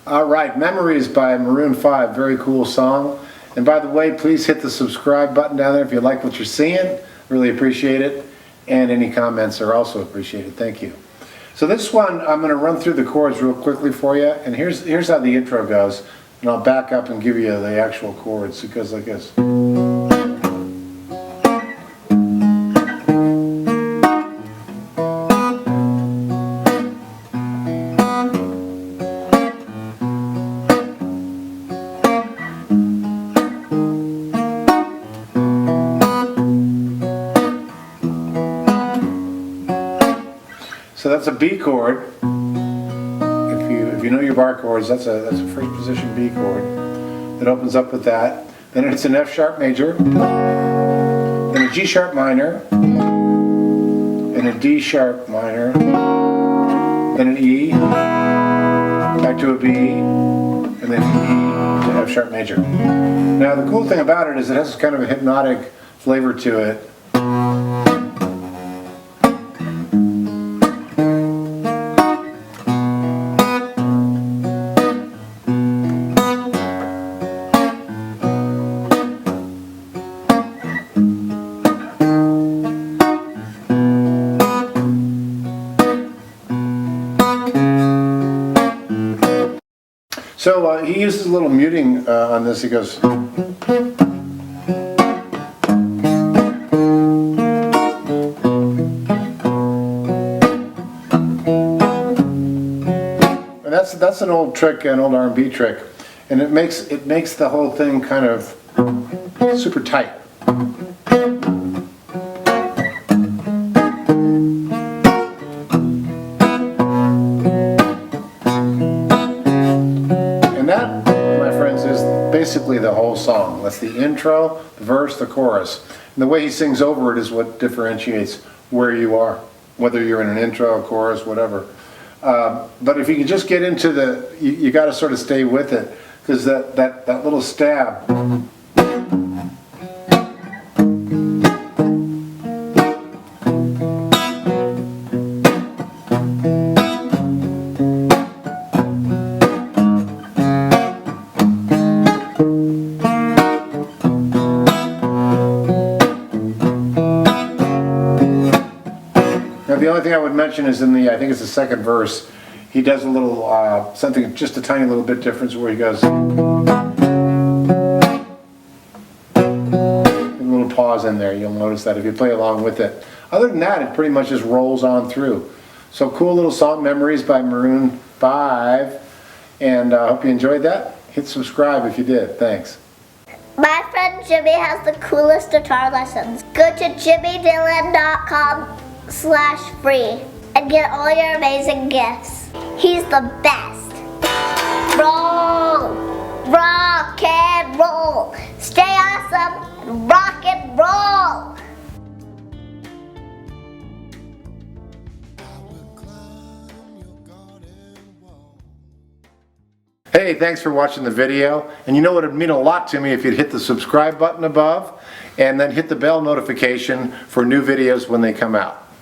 All right, Memories by Maroon 5, very cool song. And by the way, please hit the subscribe button down there if you like what you're seeing. Really appreciate it. And any comments are also appreciated. Thank you. So this one, I'm going to run through the chords real quickly for you. And here's how the intro goes. And I'll back up and give you the actual chords. It goes like this. So that's a B chord. If you know your bar chords, that's a first position B chord that opens up with that. Then it's an F sharp major, then a G sharp minor, and a D sharp minor, then an E, back to a B, and then E to F sharp major. Now the cool thing about it is it has kind of a hypnotic flavor to it. So he uses a little muting on this. He goes. And that's an old trick, an old R&B trick, and it makes the whole thing kind of super tight. Basically the whole song. That's the intro, the verse, the chorus. And the way he sings over it is what differentiates where you are, whether you're in an intro, a chorus, whatever. But if you can just get into you got to sort of stay with it, because that little stab. Now the only thing I would mention is in I think it's the second verse, he does a little, something just a tiny little bit different where he goes, a little pause in there. You'll notice that if you play along with it. Other than that, it pretty much just rolls on through. So cool little song, Memories by Maroon 5, and I hope you enjoyed that. Hit subscribe if you did. Thanks. My friend Jimmy has the coolest guitar lessons. Go to jimmydillon.com/free and get all your amazing gifts. He's the best. Roll, rock and roll. Stay awesome and rock and roll. Hey, thanks for watching the video. And you know what would mean a lot to me if you'd hit the subscribe button above and then hit the bell notification for new videos when they come out.